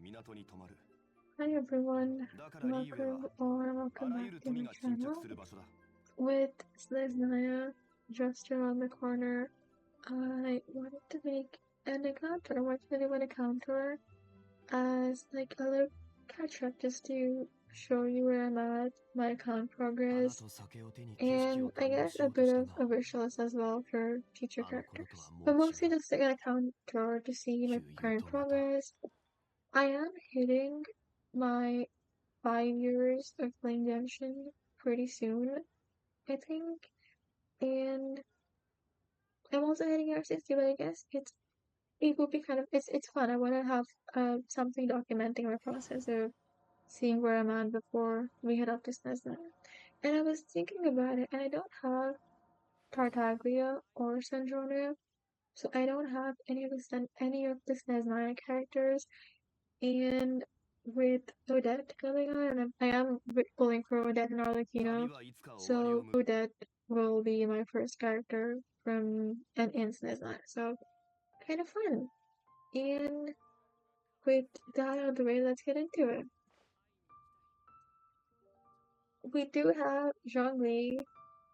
Hi everyone, welcome back to my channel. With Snezhnaya just around the corner, I wanted to make an account, or I wanted to do an account tour as like a little catch up just to show you where I'm at, my account progress, and I guess a bit of a wish list as well for future characters. But mostly just like an account tour to see my current progress. I am hitting my 5 years of playing Genshin pretty soon, I think, and I'm also hitting year 60, but I guess it will be kind of it's fun. I want to have something documenting my process of seeing where I'm at before we head up to Snezhnaya. And I was thinking about it, and I don't have Tartaglia or Snezhnaya, so I don't have any of the Snezhnaya characters. And with Odette coming on, and I am pulling for Odette and Arlecchino, so Odette will be my first character from an instance, so kind of fun. And with that out of the way, let's get into it. We do have Zhongli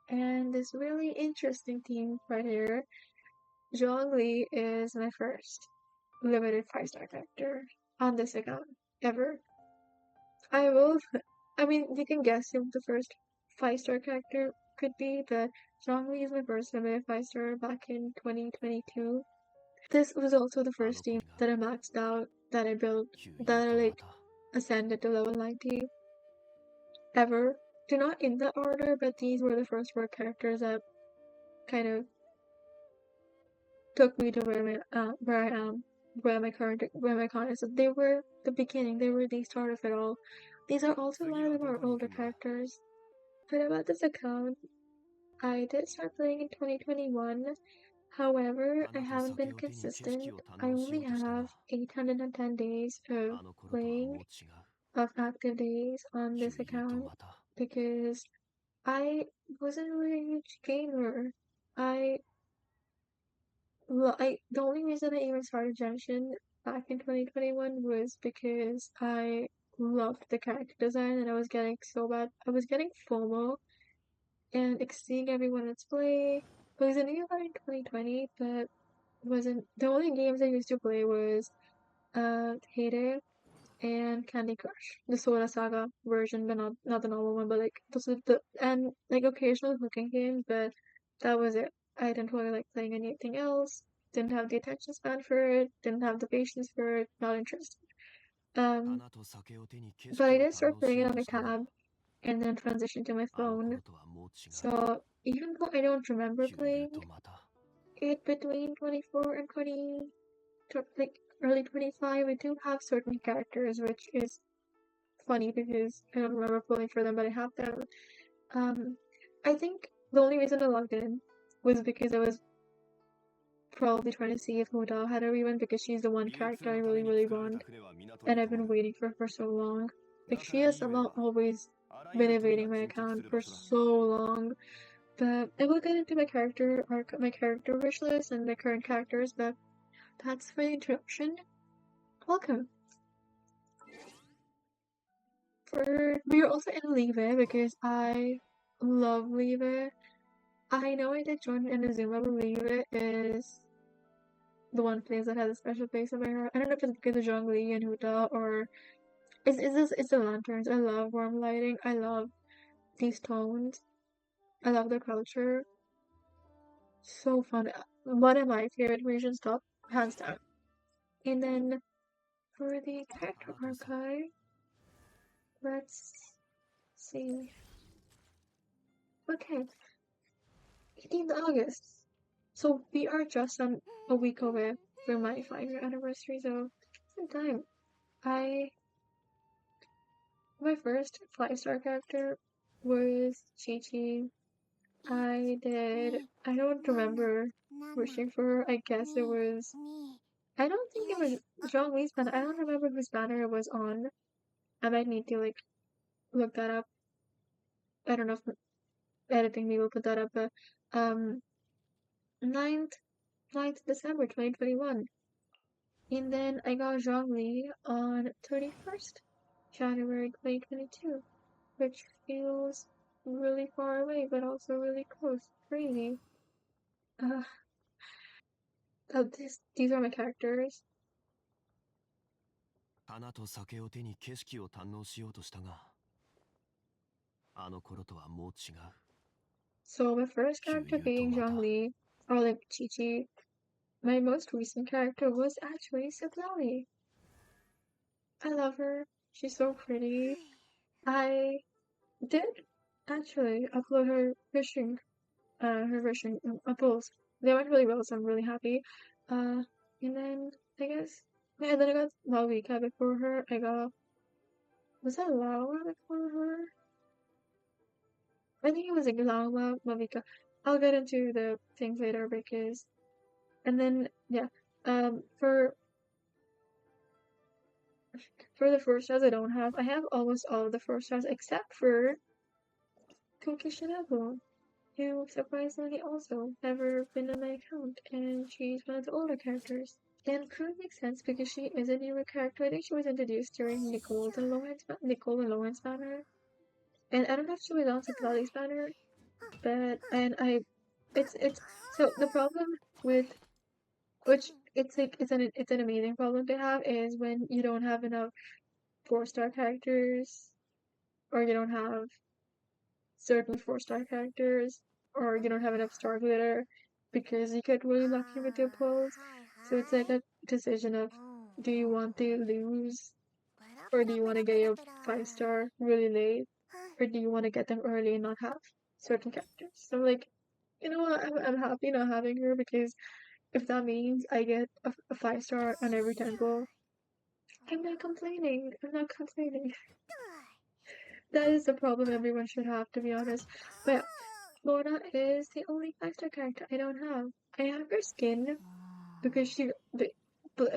and this really interesting team right here. Zhongli is my first limited 5-star character on this account ever. I mean, you can guess who the first 5-star character could be, but Zhongli is my first limited 5-star back in 2022. This was also the first team that I maxed out, that I built, that I like ascended to level 90 ever. They're not in that order, but these were the first 4 characters that kind of took me to where I am, where my current is. So they were the beginning, they were the start of it all. These are also a lot of them are older characters. But about this account, I did start playing in 2021. However, I haven't been consistent. I only have 810 days of playing, of active days on this account because I wasn't really a huge gamer. I the only reason I even started Genshin back in 2021 was because I loved the character design and I was getting so bad. I was getting FOMO and like, seeing everyone else play. Because I knew about it in 2020, but wasn't the only games I used to play was Heyday and Candy Crush, the Sora Saga version, but not the normal one. But like those are the and like occasional cooking games, but that was it. I didn't really like playing anything else. Didn't have the attention span for it. Didn't have the patience for it. Not interested. Um, but I did start playing it on a tab and then transition to my phone. So even though I don't remember playing it between 24 and 20, like early 25, I do have certain characters, which is funny because I don't remember pulling for them, but I have them. I think the only reason I logged in was because I was probably trying to see if Hoda had a rerun because she's the one character I really, really want, and I've been waiting for so long. Like, she has somehow always been evading my account for so long. But I will get into my character wish list and my current characters, but that's for the introduction. Welcome. We are also in Live because I love Live. I know I did join Inazuma, but Live is the one place that has a special place in my heart. I don't know if it's because of Zhongli and Huda or it's the lanterns. I love warm lighting. I love these tones. I love the culture. So fun. One of my favorite regions, top hands down. And then for the character archive, let's see. Okay, 18th August. So we are just a week away from my 5-year anniversary, so some time. My first 5-star character was Chi-Chi. I don't remember wishing for her. I guess it was, I don't think it was Zhongli's banner. I don't remember whose banner it was on. I might need to like look that up. I don't know if editing me will put that up, but um 9th December 2021. And then I got Zhongli on 31st January 2022, which feels really far away, but also really close. Crazy. Uh, these are my characters. 花と酒を手に景色を堪能しようとしたが、あの頃とはもう違う。 So my first character being Zhongli, or like Chi-Chi. My most recent character was actually Siblali. I love her. She's so pretty. I did actually upload her fishing post. They went really well, so I'm really happy. And then I guess, yeah, then I got Malvika before her. Was that Laura before her? I think it was like Laura, Malvika. I'll get into the things later because, and then, yeah, for the 4 stars I have almost all of the 4 stars except for Kokishinabu, who surprisingly also never been on my account, and she's one of the older characters. And Crew makes sense because she is a newer character. I think she was introduced during Nicole and Lowen's banner. And I don't know if she was on Citlali's banner, but it's so the problem with which it's an amazing problem to have is when you don't have enough 4-star characters, or you don't have certain 4-star characters, or you don't have enough star glitter, because you get really lucky with your pulls. So it's like a decision of, do you want to lose, or do you want to get your 5-star really late, or do you want to get them early and not have certain characters? So like, you know what, I'm happy not having her, because if that means I get a 5-star on every temple, I'm not complaining. I'm not complaining. That is the problem everyone should have, to be honest. But yeah, Lorna is the only 5-star character I don't have. I have her skin because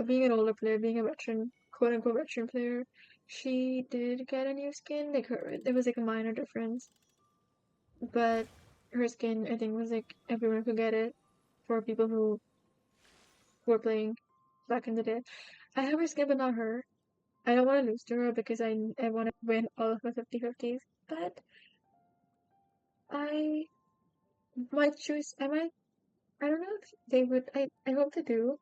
being an older player, being a veteran, quote unquote veteran player, she did get a new skin. Like it was like a minor difference, but her skin I think was like everyone could get it for people who were playing back in the day. I have her skin, but not her. I don't want to lose to her because I want to win all of my 50/50s, but I might choose. I don't know if they would. I hope they do.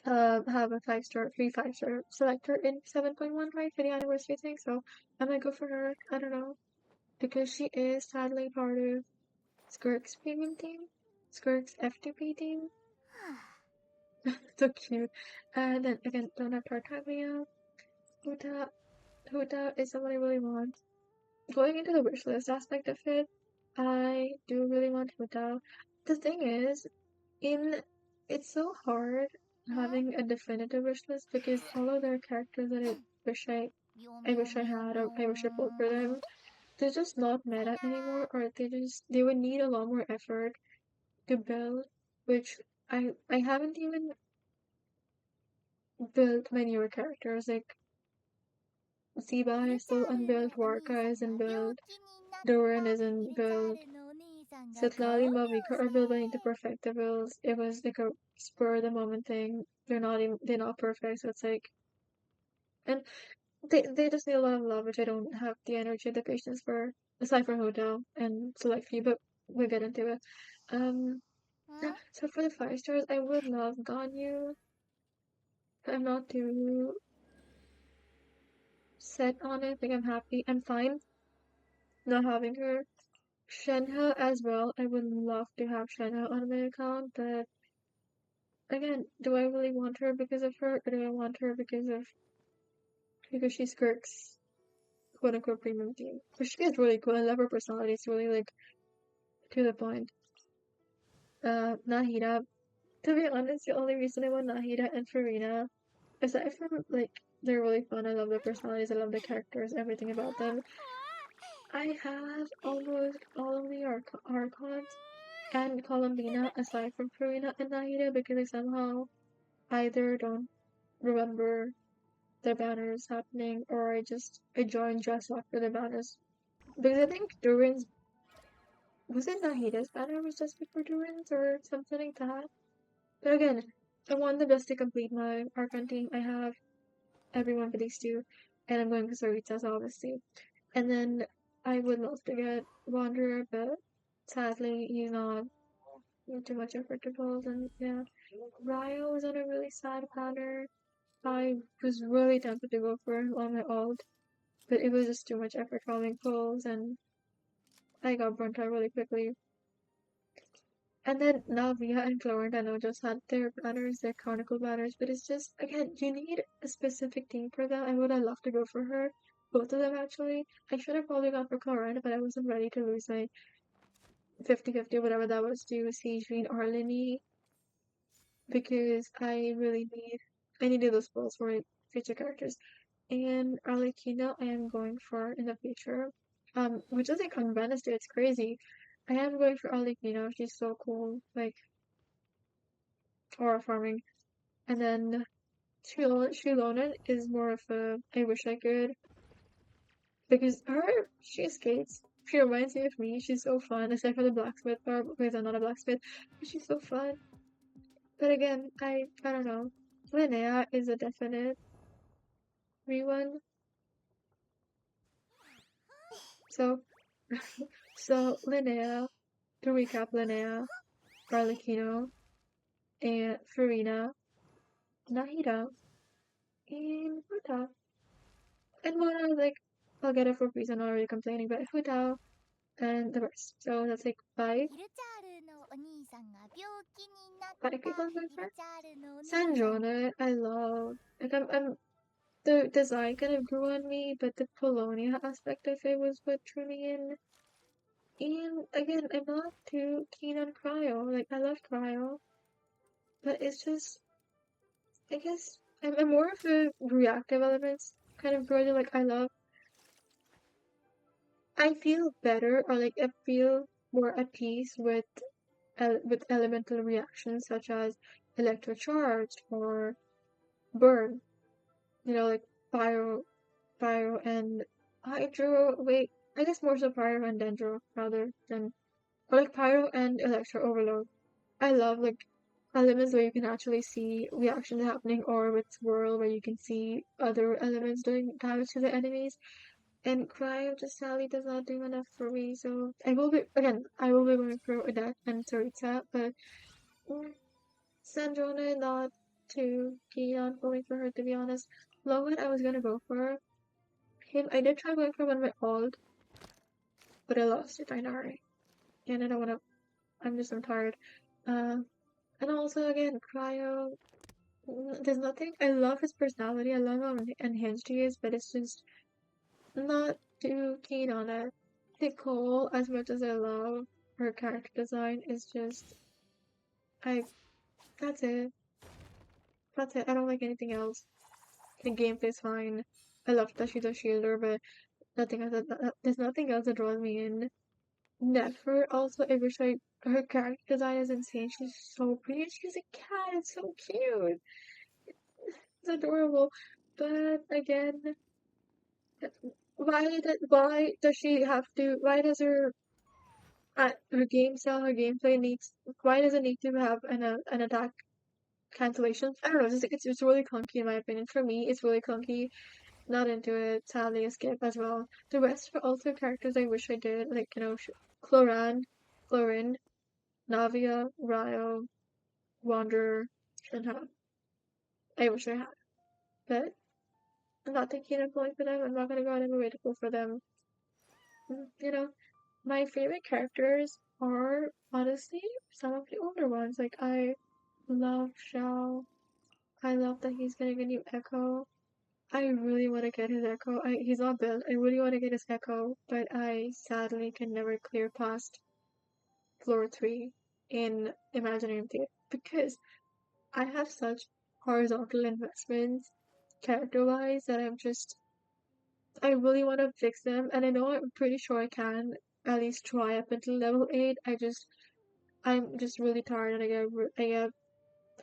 Have a 5-star, free 5-star selector in 7.1, right, for the anniversary thing. So I might go for her. I don't know, because she is sadly part of Skirk's premium team, Skirk's f2p team. So cute. And then again, don't have Tartaglia. Huta is someone I really want. Going into the wish list aspect of it, I do really want Huta. The thing is, it's so hard having a definitive wish list because all of their characters that I wish I had, or I wish I pulled for them, they're just not meta anymore, or they would need a lot more effort to build, which I haven't even built my newer characters. Like Siba is still unbuilt, Warka isn't built, Doran isn't built, Setlali Mavika are building to perfect the builds. It was like a spur of the moment thing. They're not perfect, so it's like, and they just need a lot of love, which I don't have the energy or the patience for, aside from Hotel and Select Few, but we'll get into it. So for the 5-stars, I would love Ganyu. I'm not too set on it. Like, I'm happy. I'm fine not having her. Shenhe as well. I would love to have Shenhe on my account, but again, do I really want her because of her, or do I want her because she skirks quote unquote premium team? But she is really cool. I love her personality. It's really like to the point. Nahida. To be honest, the only reason I want Nahida and Farina, aside from like they're really fun, I love their personalities, I love the characters, everything about them. I have almost all of the Archons and Columbina aside from Farina and Nahida because I somehow either don't remember their banners happening, or I joined just after the banners. Because I think Durin's, was it Nahida's banner was just before Durin's or something like that? But again, I want the best to complete my Archon team. I have everyone but these two, and I'm going for Sarita's obviously. And then I would love to get Wanderer, but sadly he's not too much effort to pull. And yeah, Ryo was on a really sad pattern. I was really tempted to go for him on my ult, but it was just too much effort farming pulls, and I got burnt out really quickly. And then Navia and Florentino just had their banners, their chronicle banners, but it's just, again, you need a specific team for that. I would have loved to go for her. Both of them, actually. I should have probably gone for Chlorina, but I wasn't ready to lose my 50-50, whatever that was, to Siege or Linny, because I needed those balls for future characters. And Arlecchino, I am going for in the future. Which is like on Wednesday, it's crazy. I am going for Arlecchino, she's so cool. Like, aura farming. And then Shulona is more of a I wish I could, because she skates. She reminds me of me. She's so fun, aside from the blacksmith part, because I'm not a blacksmith, but she's so fun. But again, I don't know. Linnea is a definite one. So so Linnea, to recap, Linnea, Arlecchino, and Farina, Nahida, and Huta. And Mona, like, I'll get it for free, so I'm not really complaining, but Huta and the rest. So that's like five. Five people I'm going for. Snezhnaya, I love. Like, the design kind of grew on me, but the Polonia aspect of it was what drew me in. And again, I'm not too keen on Cryo. Like, I love Cryo, but it's just, I guess, I'm more of a reactive elements kind of girl. Like, I feel better, or like, I feel more at peace with elemental reactions such as electrocharge or burn. You know, like pyro and hydro. Wait, I guess more so pyro and dendro rather than, or like pyro and electro overload. I love like elements where you can actually see reactions happening, or with swirl where you can see other elements doing damage to the enemies. And cryo just sadly does not do enough for me, so I will be going for Odette and Sarita, but Snezhnaya not too keen on going for her, to be honest. Logan, I was gonna go for him. I did try going for one of my old, but I lost to Dinari. And I don't wanna, I'm tired. Uh, and also again, Cryo, there's nothing, I love his personality, I love how unhinged he is, but it's just not too keen on it. Nicole, as much as I love her character design, is just, I, that's it. That's it. I don't like anything else. The gameplay's fine. I love that she's a shielder, but there's nothing else that draws me in. Never. Also, I wish her character design is insane. She's so pretty. She's a cat. It's so cute. It's adorable. But again, why does she have to? Why does her game style, her gameplay needs? Why does it need to have an attack cancellation? I don't know. It's really clunky in my opinion. For me, it's really clunky. Not into it. Sadly, a skip as well. The rest are also characters I wish I did, like, Clorin, Navia, Ryo, Wanderer, Shinha. I wish I had, but I'm not thinking of going for them. I'm not gonna go out of my way to go for them. My favorite characters are honestly some of the older ones. Like, I love Shao. I love that he's getting a new Echo. I really want to get his Echo. He's not built. I really want to get his Echo, but I sadly can never clear past floor 3 in Imaginarium Theater because I have such horizontal investments character-wise that I really want to fix them, and I know I'm pretty sure I can at least try up until level 8. I'm just really tired and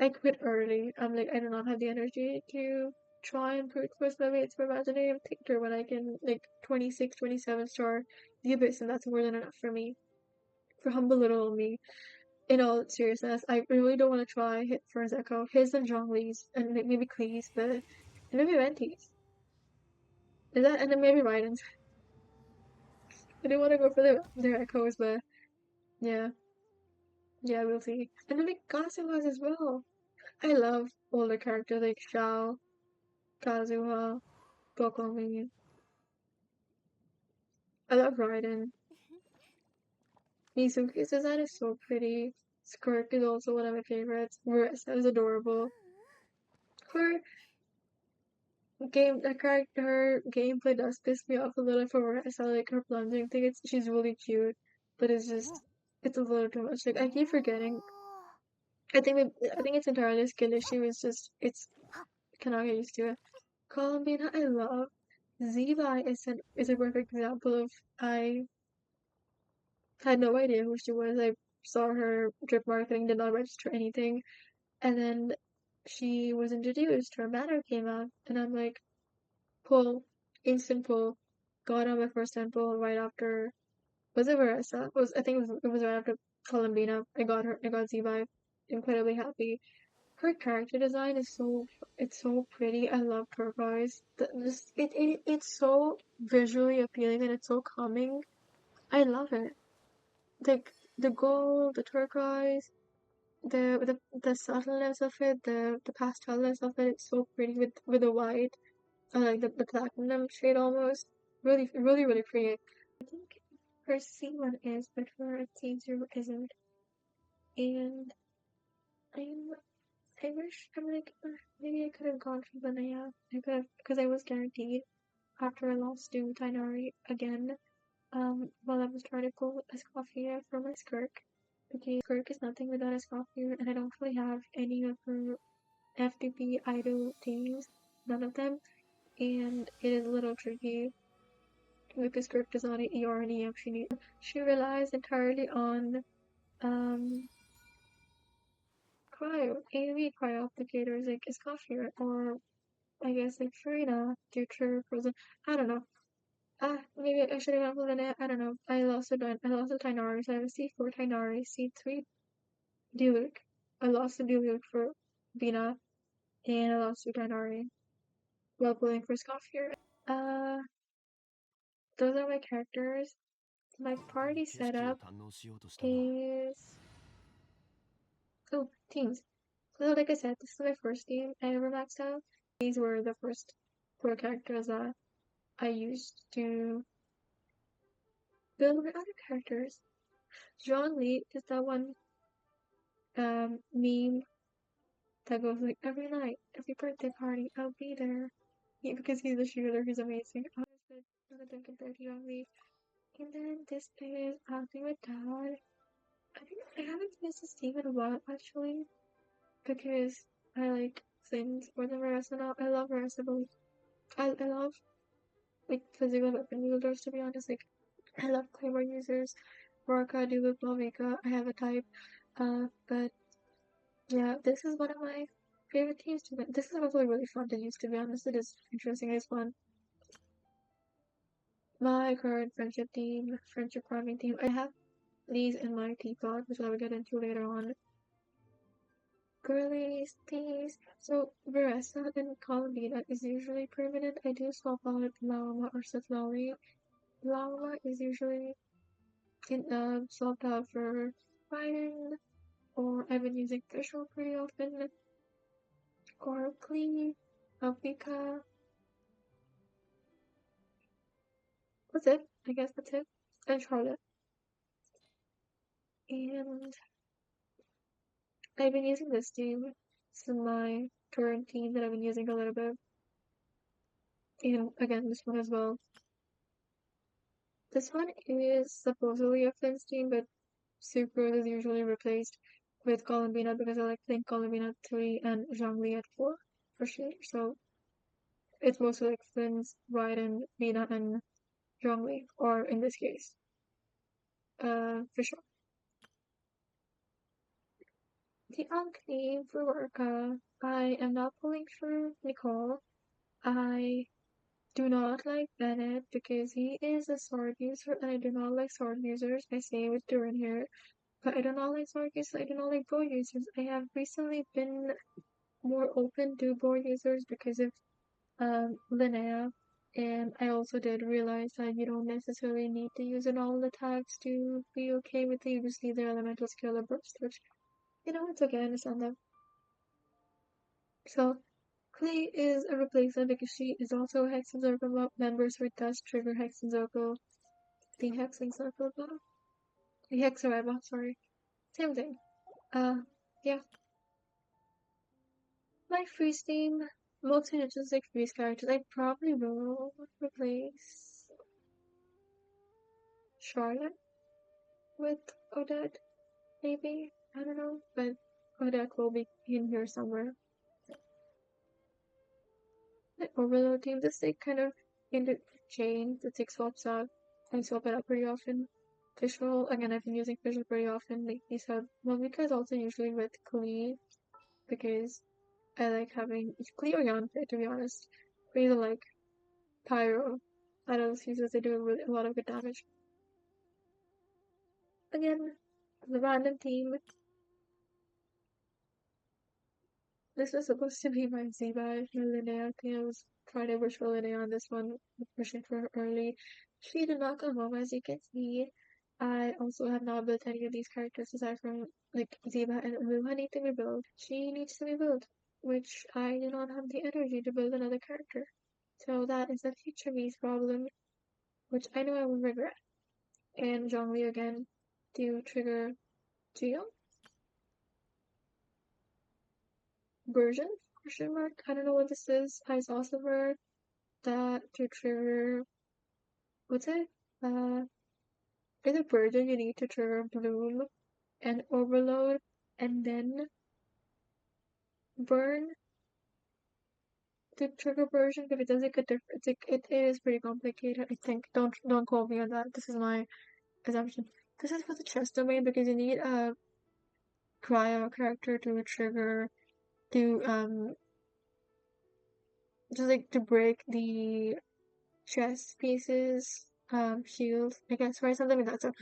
I quit early. I'm like, I do not have the energy to try and put first level 8 for Imaginarium Theater when I can, like, 26, 27 star the Abyss, and that's more than enough for me. For humble little me. in all seriousness, I really don't want to try hit first echo. His and Zhongli's, and maybe Klee's, but and maybe Venti's. Is that and then maybe Raiden's. I don't want to go for their echoes, but yeah, yeah, we'll see. And then like Kazuha's as well. I love older characters like Shao, Kazuha, Bokomi. I love Raiden. Mizuki's design is so pretty. Skirk is also one of my favorites. Marissa is adorable. Her her gameplay does piss me off a little for Marissa. Like her plunging thing, she's really cute, but it's a little too much. Like I keep forgetting. I think it's entirely a skill issue. It's cannot get used to it. Columbina, I love. Ziva is a perfect example of I had no idea who she was. I saw her drip marketing, did not register anything, and then she was introduced. Her banner came out, and I'm like, pull, instant pull. Got on my first temple right after. Was it Marissa? I think it was right after Columbina. I got Ziva. Incredibly happy. Her character design is it's so pretty. I love turquoise. It's so visually appealing and it's so calming. I love it. Like the gold, the turquoise, the subtleness of it, the pastelless of it. It's so pretty with the white, like the platinum shade almost. Really pretty. I think her C1 is, but her C0 isn't. And I'm I wish I'm like maybe I could have gone for Banaya. I could have because I was guaranteed after I lost to Tainari again. While I was trying to pull Escoffier for my Skirk. Because Skirk is nothing without Escoffier and I don't really have any of her f2p idol teams. None of them. And it is a little tricky because Skirk does not need ER and EM she relies entirely on AoE cryo applicators like Escoffier or I guess like Farina, future frozen. I don't know. Maybe I should have gone it. I don't know. I lost to Tainari, so I have a C4 Tainari, C3 Diluc. I lost to Diluc for Bina, and I lost to Tainari while playing for Scoffier. Uh, those are my characters. My party setup is teams. So like I said, this is my first team I ever maxed out. These were the first 4 characters that I used to build my other characters. John Lee is that one meme that goes like every night, every birthday party, I'll be there. Because he's a shooter, he's amazing. I was with compared to John Lee. And then this is acting with Dad. I think I haven't missed this team in a while actually. Because I like things more than Marissa now. I love Marissa, but I love like physical weapon wielders to be honest. Like I love claymore users. Vorka, Duluth, Malvika. I have a type. But yeah, this is one of my favorite teams to win. This is also really fun to use, to be honest. It is interesting, it's fun. My current friendship farming team, I have these in my teapot, which I will get into later on. Girlies, teas. So, Veresa and Columbina is usually permanent. I do swap out Lama or Satlari. Lama is usually swapped out for Biden, or I've been using Fischl pretty often. Or Klee, Alpika. That's it. I guess that's it. And Charlotte. And I've been using this team since my current team that I've been using a little bit. And again, this one as well. This one is supposedly a Finn's team, but Super is usually replaced with Columbina because I like playing Columbina 3 and Zhongli at 4 for sure. So it's mostly like Finn's, Raiden, Mina, and Zhongli, or in this case, for sure. The Unclean for Orca. I am not pulling for Nicole. I do not like Bennett because he is a sword user and I do not like sword users. I say with Durin here. But I do not like sword users, I do not like board users. I have recently been more open to board users because of Linnea. And I also did realize that you don't necessarily need to use in all attacks to be okay with it. You just need their elemental skill or burst, which, it's okay, I understand that. So, Clay is a replacement because she is also a Hexen Circle member, so it does trigger Hexen Circle. The Hexen Circle, the Hexareva, sorry. Same thing. Yeah. My freeze team, mostly just like freeze characters. I probably will replace Charlotte with Odette, maybe. I don't know, but Odette will be in here somewhere. The Overload team, this they kind of interchange. The tick swaps out. I swap it out pretty often. Visual, again, I've been using visual pretty often lately, so Momika is also usually with Klee because I like having Klee or Yanfei, to be honest. Klee is like Pyro. Out of those users, they do a lot of good damage. Again, the random team. This was supposed to be my Z-Buy for Linnea. I think I was trying to push for Linnea on this one, pushing for her early. She did not come home, as you can see. I also have not built any of these characters aside from like Ziba and Luma need to be built. She needs to be built, which I do not have the energy to build another character. So that is a future me's problem, which I know I will regret. And Zhongli again to trigger Geo version question mark. I don't know what this is. I saw somewhere that to trigger what's it? In a version you need to trigger bloom and overload and then burn to trigger version, but it does make a difference. It is pretty complicated, I think. Don't quote me on that. This is my assumption. This is for the chest domain because you need a cryo character to trigger to just like to break the chest pieces shield, I guess, or something like that. So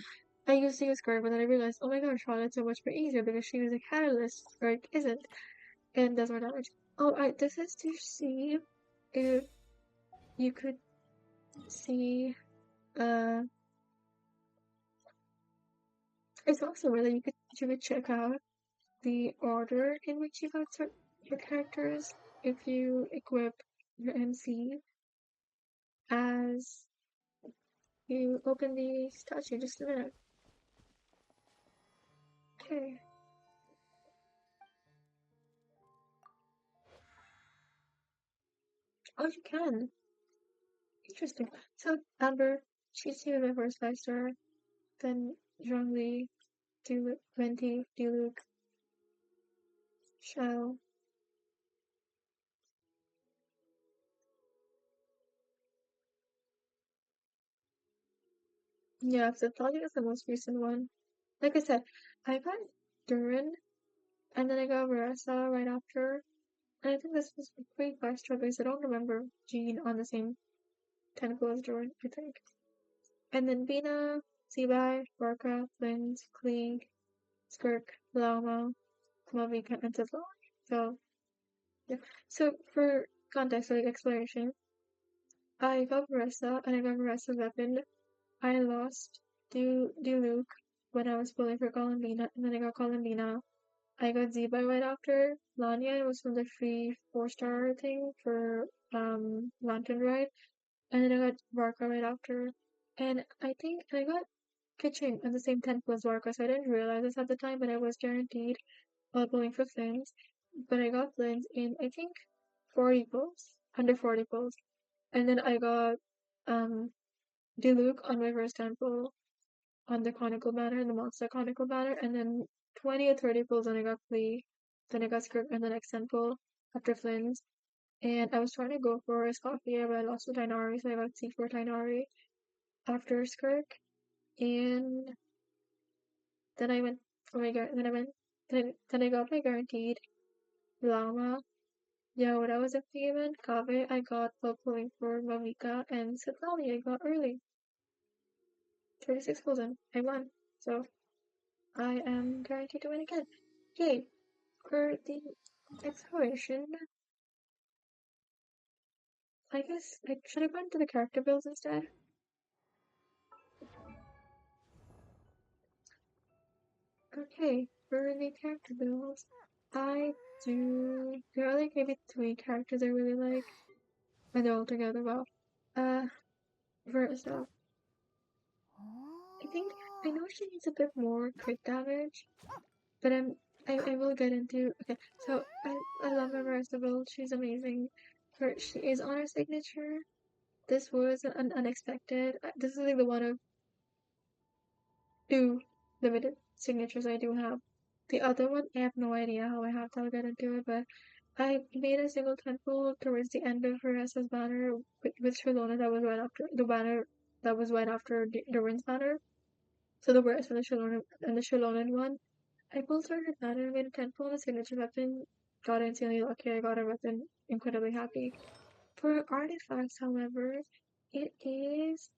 I used to use Scarlet, but then I realized, oh my gosh, Charlotte's so much more easier because she was a catalyst, Scarlet isn't, and does more damage. Oh, this is to see if you could see, it's also whether you could check out the order in which you got your characters if you equip your MC as you open the statue. Just a minute. Okay. Oh, you can. Interesting. So, Amber, she's here the first 5-star, then Zhongli, 20, Diluc, Shao. Yeah, so Thalia is the most recent one. Like I said, I got Durin, and then I got Marissa right after. And I think this was pretty 5-star because I don't remember Jean on the same tentacle as Durin, I think. And then Bina, Seabai, Barka, Linz, Klieg, Skirk, Lauma, Klavika, and Teflon. So, yeah. So, for context, like explanation, I got Marissa, and I got Marissa weapon. I lost Luke when I was pulling for Columbina, and then I got Columbina. I got Ziba right after. Lanya was from the free 4-star thing for Lantern Ride. And then I got Varka right after. And I think I got Kitchen at the same 10 plus Varka, so I didn't realize this at the time, but I was guaranteed while pulling for Flames. But I got Flames in I think 40 pulls, under 40 pulls. And then I got Diluc on my first 10 pull on the conical banner, the monster conical banner, and then 20 or 30 pulls, and I got Flea, then I got Script, and the next 10 pull after Flynn's. And I was trying to go for a Scoffia, but I lost to Tainari, so I got C4 Tainari after Skirk. And then I went for my then I got my guaranteed Llama. Yeah, when I was at the event, Kave, I got while pulling for Mamika, and Citlali I got early. 36 pulls in. I won. So I am guaranteed to win again. Yay! For the exploration, I guess I should have gone to the character builds instead. Okay, for the character builds, I do. There are like maybe three characters I really like, and they're all together well. Uh, Versa. I think I know she needs a bit more crit damage, but I will get into. Okay, so I love her Versa build. She's amazing. She is on her signature. This was an unexpected. This is like the one of two limited signatures I do have. The other one, I have no idea how I have to get into it, but I made a single temple towards the end of her SS banner with Shalona that was right after the banner that was right after the Rin's banner. So the rest from the Shalona and the Shalonan one. I pulled her banner and made a temple and a signature weapon. Got insanely lucky. I got a weapon. Incredibly happy. For artifacts, however, it is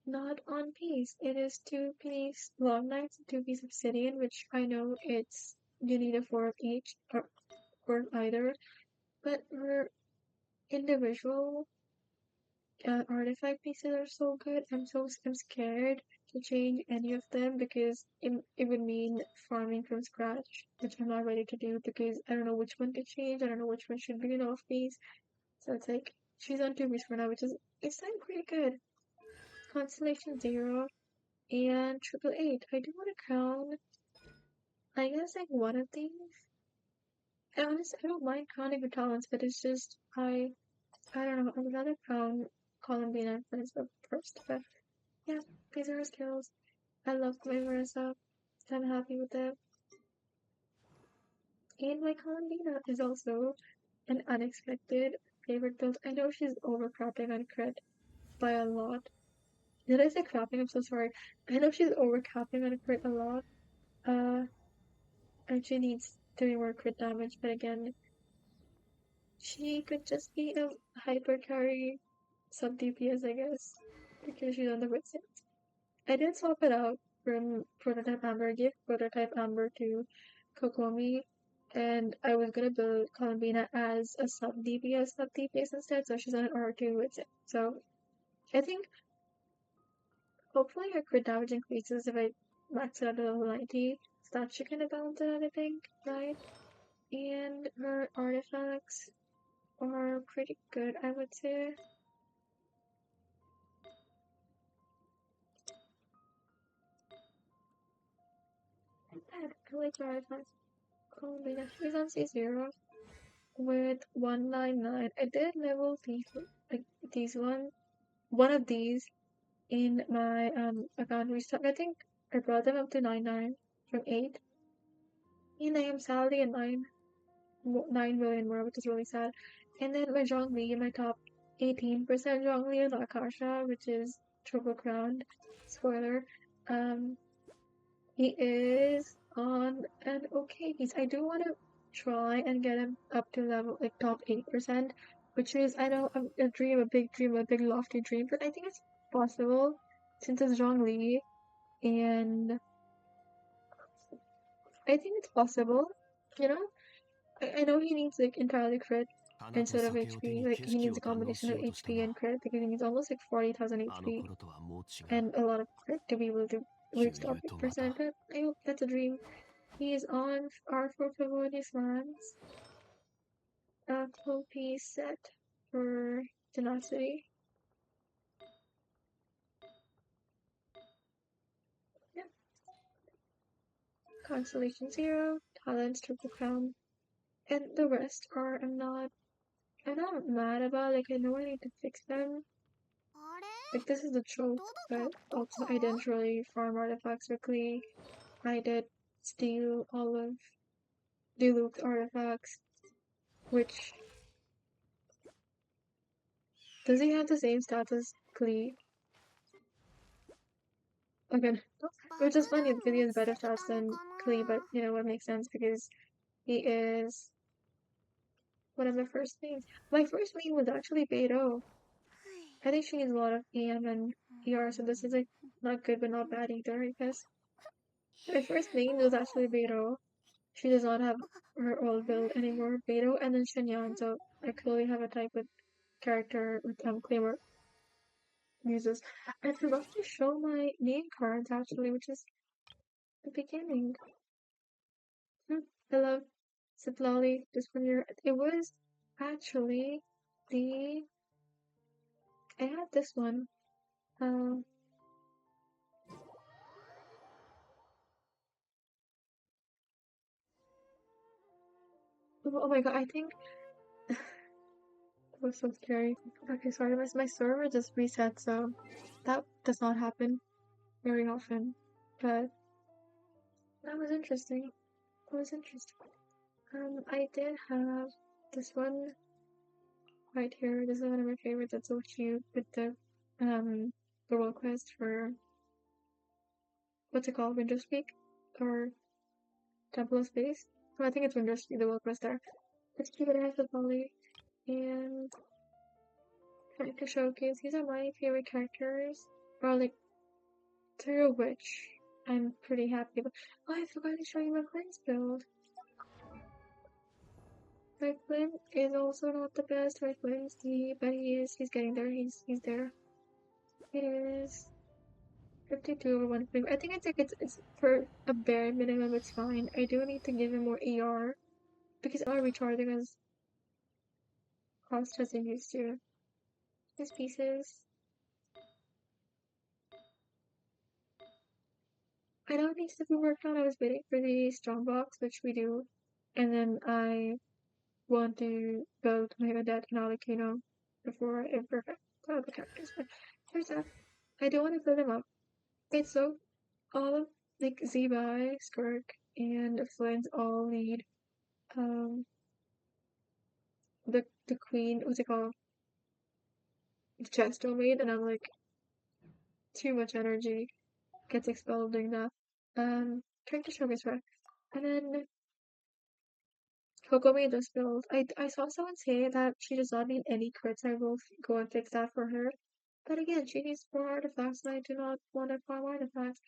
not on piece. It is two-piece long knives, two-piece obsidian, which I know you need a four of each or either, but for individual artifact pieces are so good. I'm scared to change any of them because it would mean farming from scratch, which I'm not ready to do because I don't know which one to change. I don't know which one should be an off piece. So it's like she's on two weeks for now, which is it's like pretty good. Constellation 0 and Triple Eight. I do want to crown, I guess, like one of these. And honestly, I don't mind crowning the talents, but it's just I don't know. I would rather crown Columbina first, but yeah, these are her skills. I love my Marissa. I'm happy with it. And my Columbina is also an unexpected favorite build. I know she's overcropping on crit by a lot. Did I say crapping? I'm so sorry. I know she's overcapping on crit a lot. Uh, and she needs to be more crit damage, but again, she could just be a hyper carry sub DPS, I guess, because she's on the wit. I did swap it out from Prototype Amber. I gave Prototype Amber to Kokomi, and I was gonna build Columbina as a sub DPS instead, so she's on an R2 with it. So I think hopefully her crit damage increases if I max it out to level 90. So that should kind of balance it out, I think, right? And her artifacts are pretty good, I would say. I like her artifacts. Columbina, she's on C0 with 199. I did level these one of these in my account restart. I think I brought them up to 99 from 8. And I am sadly at 9 million more, which is really sad. And then my Zhongli in my top 18% Zhongli is Akasha, which is triple crowned. Spoiler. Um he is on an okay piece. I do want to try and get him up to level like top 8%, which is I know a big dream, a big lofty dream, but I think it's possible since it's Zhongli, and I think it's possible. You know, I know he needs like entirely crit 花と instead of 酒を手 HP. に Like 景 he 色 needs を a 堪能し combination よ of うとした HP が and crit because he needs almost like 40,000 あの HP 頃とはもう違う and a lot of crit to be able to reach 悠 top 々とまた 8%. But I hope that's a dream. He is on R4 Favonius lands. Full piece set for tenacity. Yeah. Constellation 0, talents triple crown. And the rest are I'm not mad about, like I know I need to fix them. Like this is a joke, but also I didn't really farm artifacts quickly. I did steal all of the Luke's artifacts, which does he have the same stats as Klee? Okay, which is funny because he has better stats than Klee, but you know what makes sense because he is one of my first names. My first name was actually Beto. I think she needs a lot of EM and ER, so this is like not good but not bad either, I guess. My first main was actually Beto. She does not have her old build anymore, Beto, and then Shinyan, so I clearly have a type with character with Claymore uses. I forgot to show my name cards actually, which is the beginning. I love Sitlali, this one here. It was actually the I had this one. Um oh my god, I think it was so scary. Okay, sorry, my server just reset, so that does not happen very often. But that was interesting. That was interesting. I did have this one right here. This is one of my favorites. That's so cute with um the world quest for what's it called, Winter Speak or Temple of Space. Oh, I think it's Winter Speak, the world quest there. Let's keep it as the Polly and character showcase. These are my favorite characters, or like through which I'm pretty happy. But oh, I forgot to show you my Quinn's build. My Quinn is also not the best. My Quinn's but he's getting there. He's there. It is 52 over 150. I think it's for a bare minimum. It's fine. I do need to give him more AR because I'm not recharging as fast as I used to. His pieces. I know it needs to be worked on. I was waiting for the strong box, which we do, and then I want to build my Odette and Arlecchino before I perfect all the characters. But there's that. I do want to build them up. Okay, so all of like Zebai, Skirk, and Flint all need the queen, what's it called? The chest domain, and I'm like too much energy gets expelled doing that. Character showcase right. And then Kokomi just build. I saw someone say that she does not need any crits. I will go and fix that for her. But again, she needs 4 artifacts, and I do not want to farm artifacts.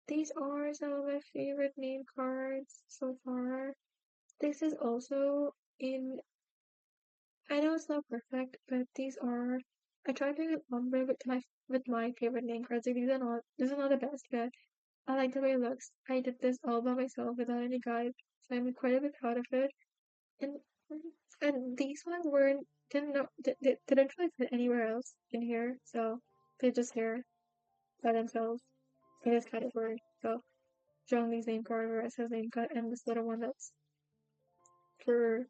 These are some of my favorite name cards so far. This is also in. I know it's not perfect, but these are. I tried doing an ombre with my favorite name cards. Like, these are not. This is not the best, but I like the way it looks. I did this all by myself without any guide, so I'm quite a bit proud of it. And and these ones weren't didn't know they didn't really fit anywhere else in here, so they're just here by themselves in this category. So Zhongli's name card, Marissa's name card, and this little one that's for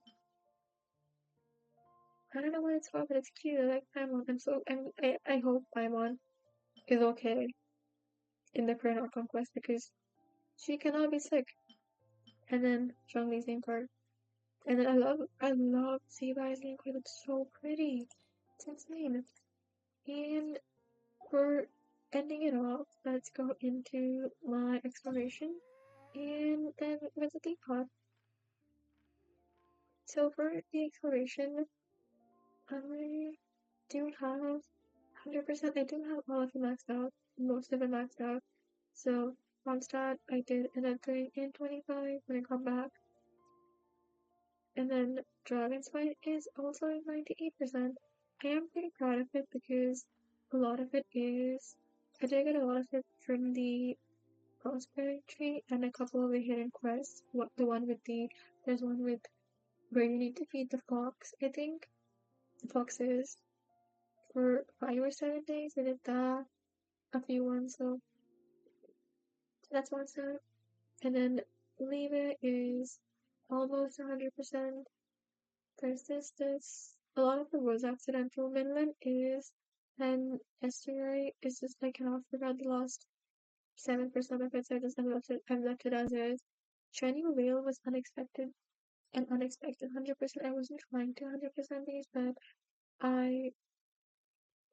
I don't know what it's called, but it's cute. I like Paimon. I hope Paimon is okay in the current conquest because she cannot be sick. And then Zhongli's name card. And then I love Sebai's name card. It's so pretty. It's insane. And for ending it off, let's go into my exploration and then with the teapot. So for the exploration, I do have 100%. I do have all of it maxed out, most of it maxed out. So Mondstadt, I did end up doing in 25 when I come back. And then Dragon's Fight is also at 98%. I am pretty proud of it because a lot of it is. I did get a lot of it from the Prosperity Tree and a couple of the hidden quests. There's one with where you need to feed the fox, I think. The foxes for 5 or 7 days. I did that. A few ones, so that's one set. And then Leave It is almost 100%. There's this. A lot of the was accidental. Midland is, and estuary is just I cannot forget the last 7% of it, so I've left it as is. Shining Whale was unexpected, an unexpected 100%. I wasn't trying to 100% these, but I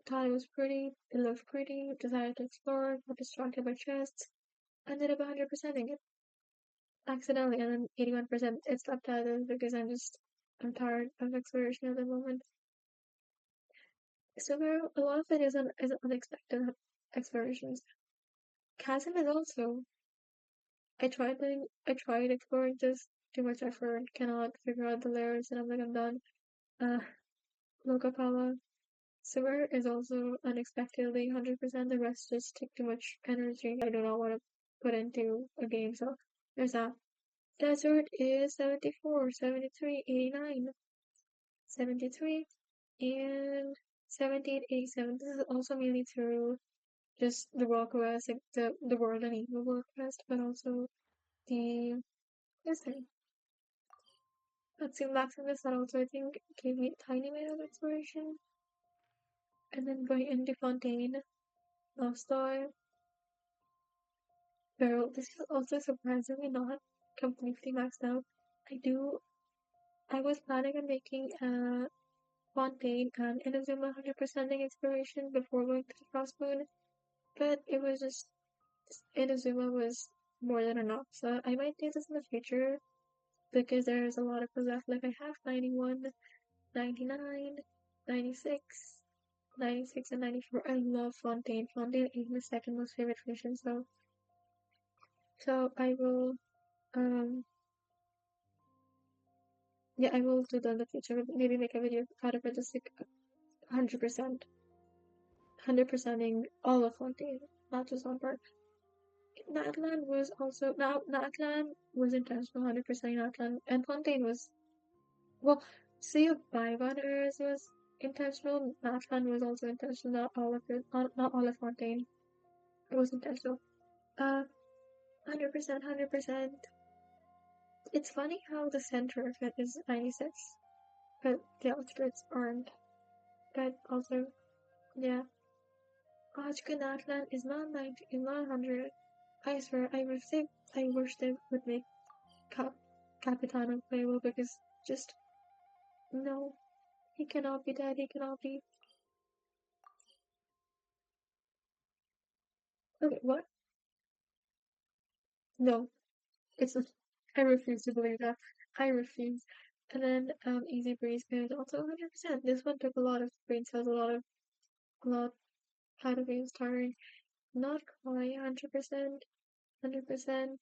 thought it was pretty, it looked pretty, decided to explore, got distracted by chests, ended up 100%ing it accidentally, and then 81% it's left as is because I'm tired of exploration at the moment. So there, a lot of it is unexpected explorations. Chasm is also I tried exploring just too much effort, cannot figure out the layers, and I'm like, I'm done. Uh, Lokapawa. Summer is also unexpectedly 100%. The rest just take too much energy. I do not want to put into a game, so there's that. Desert is 74, 73, 89, 73, and 78, 87. This is also mainly through just the world quest, like the world and evil world quest, but also the this thing. Let's see, Maximus that also I think gave me a tiny bit of inspiration. And then going into Fontaine, Tolstoy, Barrel. This is also surprisingly not completely maxed out. I was planning on making a Fontaine and Inazuma 100%ing exploration before going to the Crossmoon, but it was just Inazuma was more than enough. So I might do this in the future because there's a lot of them left. Like I have 91, 99, 96, 96 and 94. I love Fontaine. Fontaine is my second most favorite mission, so I will yeah, I will do that in the future. Maybe make a video out of it just like 100%. 100%ing all of Fontaine, not just one part. Natlan was also now Natlan was intentional 100% Natlan and Fontaine was well Sea of Bygone Eras was intentional. Natlan was also intentional, not all of it, not all of Fontaine. It was intentional. 100%, 100%. It's funny how the center of it is 96, but the outskirts aren't. But also, yeah. Ajka Natlan is not 90, is not 100. I swear, I wish they would make Capitano playable because just, no. He cannot be dead, he cannot be. Okay, what? No. It's I refuse to believe that. I refuse. And then Easy Breeze is also 100%. This one took a lot of brain cells, a lot how to be tiring. Not quite 100%, 100%,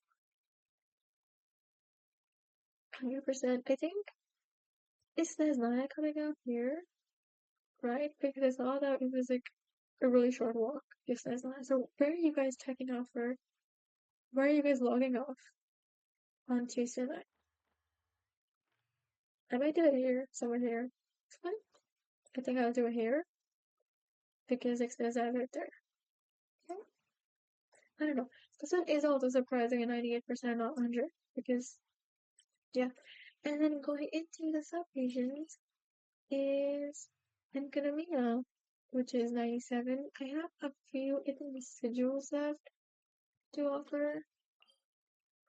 100%. I think is Snezhnaya coming out here, right? Because I saw that it was like a really short walk. If Snezhnaya. So where are you guys checking out for? Where are you guys logging off on Tuesday night? I might do it here, somewhere here. It's fine. I think I'll do it here because it says that right there. Yeah. I don't know. This one is also surprising at 98%, not 100, because, yeah. And then going into the sub-regions is Enkanomiya, which is 97. I have a few residuals left to offer,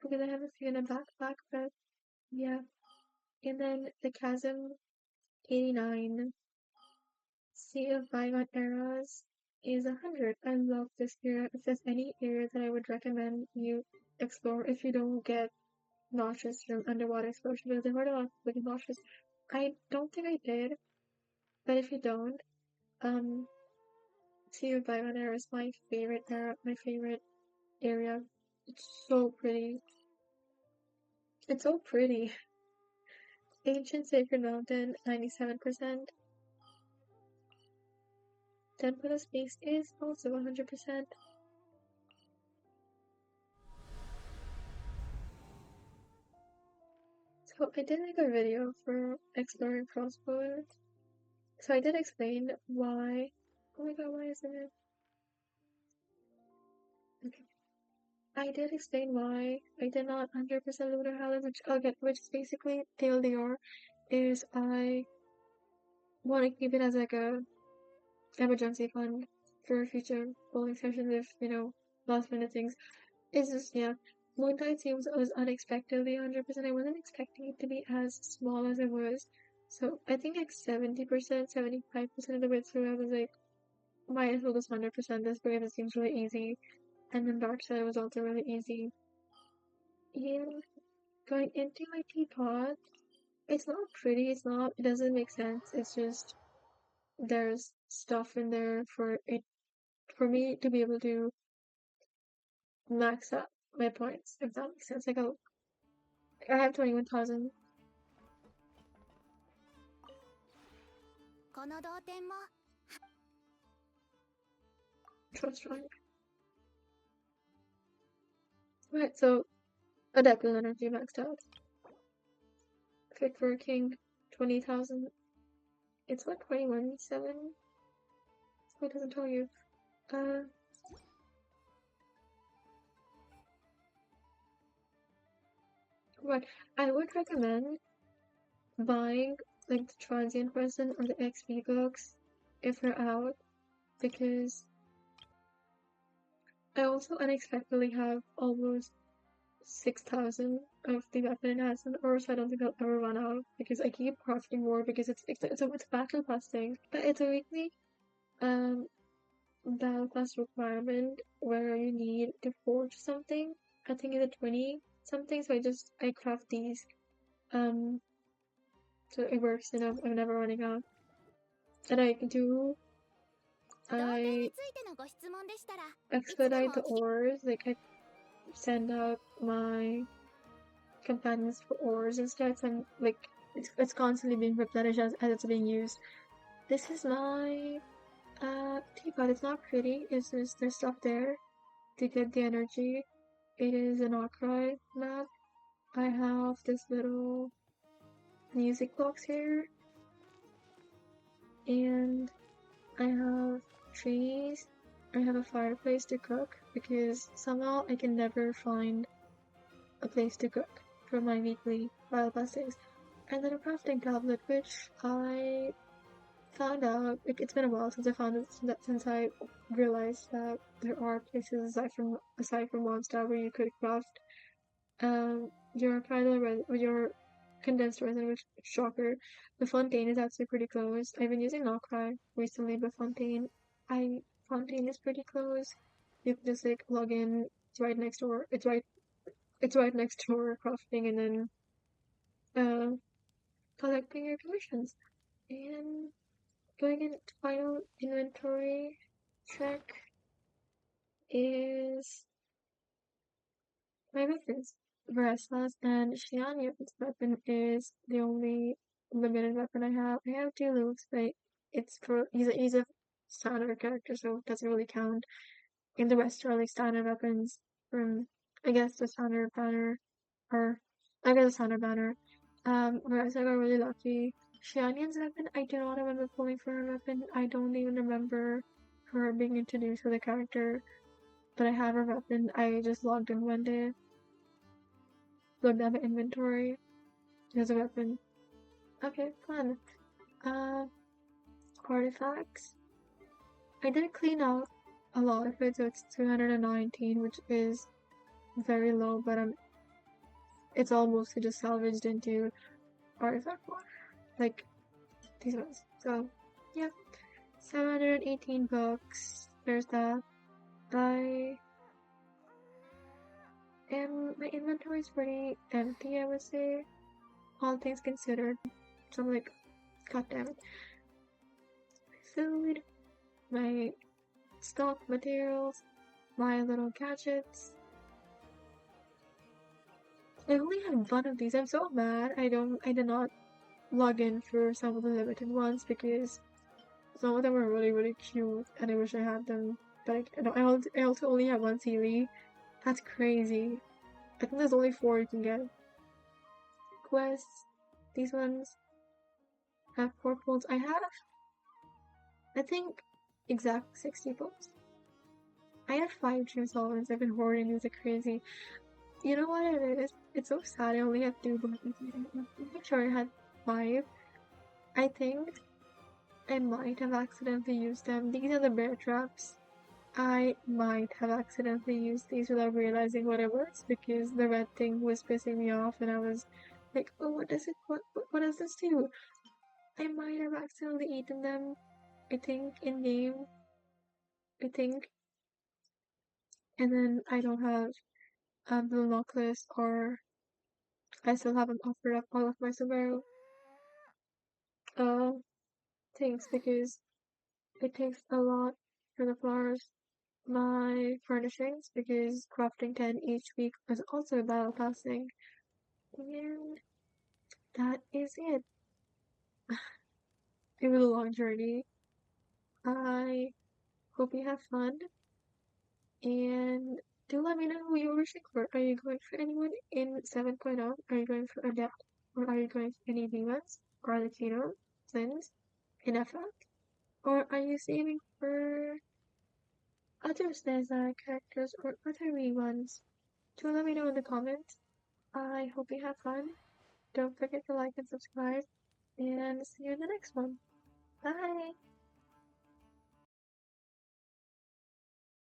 because I have a few in a backpack, but yeah. And then the Chasm 89, Sea of Bygone Eras is 100. I love this era. If there's any area that I would recommend you explore if you don't get nauseous from underwater exploration, because I heard a lot of people get nauseous. I don't think I did, but if you don't, Sea of Bygone Era is my favorite era, my favorite area. It's so pretty. It's so pretty. Ancient Sacred Mountain, 97%. Temple of Space is also 100%. So I did make a video for exploring crossbows. So I did explain why. Oh my god, why isn't it? Okay. I did explain why I did not 100% Lunar Howler, which is basically TLDR, is I want to keep it as like a emergency fund for future bowling sessions if, last minute things. It's just, yeah. Moon Tide seems was unexpectedly 100%. I wasn't expecting it to be as small as it was. So I think like 70%, 75% of the way through, I was like, might as well just 100% this because it seems really easy. And then Dark Side was also really easy. And going into my teapot, it's not pretty, it doesn't make sense. It's just, there's stuff in there for me to be able to max out my points, if that makes sense. Like, I have 21,000. この同点も So strong. Right, so Adeptal energy maxed out. Fit for a king, 20,000. It's what, 21,700? So it doesn't tell you. Right, I would recommend buying like the Transient Resin or the XP books if they're out, because I also unexpectedly have almost 6,000 of the weapon enhancement, or so I don't think I'll ever run out because I keep crafting more because it's a battle pass thing. But it's a weekly battle pass requirement where you need to forge something. I think it's a 20 something, so I craft these. So it works and I'm never running out. And I expedite the ores, like I send out my companions for ores and stuff, and like it's constantly being replenished as it's being used. This is my teapot. It's not pretty, it's just there's stuff there to get the energy. It is an Okrai map. I have this little music box here, and I have trees. I have a fireplace to cook because somehow I can never find a place to cook for my weekly battle pass days. And then a crafting tablet, which I found out, like, it's been a while since I found it, since I realized that there are places aside from Monster where you could craft your your condensed resin, which shocker. The Fontaine is actually pretty close. I've been using Nocry recently, but Fontaine is pretty close. You can just like log in, it's right next door. It's right next door crafting, and then collecting your commissions. And going into final inventory check is my weapons. Vereslas and Xianyan's weapon is the only limited weapon I have. I have two loops, but he's a standard character, so it doesn't really count. And the rest are like standard weapons from, I guess, the standard banner, or I guess the standard banner. Whereas I got really lucky. Xianyan's weapon, I do not remember pulling for her weapon. I don't even remember her being introduced to the character, but I have her weapon. I just logged in one day, looked at my inventory. There's a weapon. Okay, fun. Artifacts. I did clean out a lot of it, so it's 219, which is very low, but it's all mostly just salvaged into artifact one, like these ones. So yeah, 718 books. There's that. My inventory is pretty empty, I would say, all things considered. So I'm like, god damn it. My food, my stock materials, my little gadgets. I only had one of these. I'm so mad. I did not log in for some of the limited ones because some of them were really, really cute and I wish I had them. But I also only have one Sealy. That's crazy. I think there's only 4 you can get. Quests. These ones have 4 pulls. I have, I think, exact 60 pulls. I have 5 Dream Solvents. I've been hoarding these like crazy. You know what it is? It's so sad I only have 2 buttons. I'm pretty sure I had 5. I think I might have accidentally used them. These are the bear traps. I might have accidentally used these without realizing what it was because the red thing was pissing me off and I was like, oh, what does this do? I might have accidentally eaten them, I think, in game. I think. And then I don't have the lock list, or I still haven't offered up all of my Subaru things because it takes a lot for the flowers. my furnishings because crafting 10 each week was also battle passing. And that is it. It was a long journey. I hope you have fun and do let me know who you're wishing for. Are you going for anyone in 7.0? Are you going for Adept? Or are you going for any demons? Or Arlecchino? Sins? In FF? Or are you saving for other Snezhnaya characters or other wee ones? Do let me know in the comments. I hope you have fun. Don't forget to like and subscribe. And see you in the next one. Bye!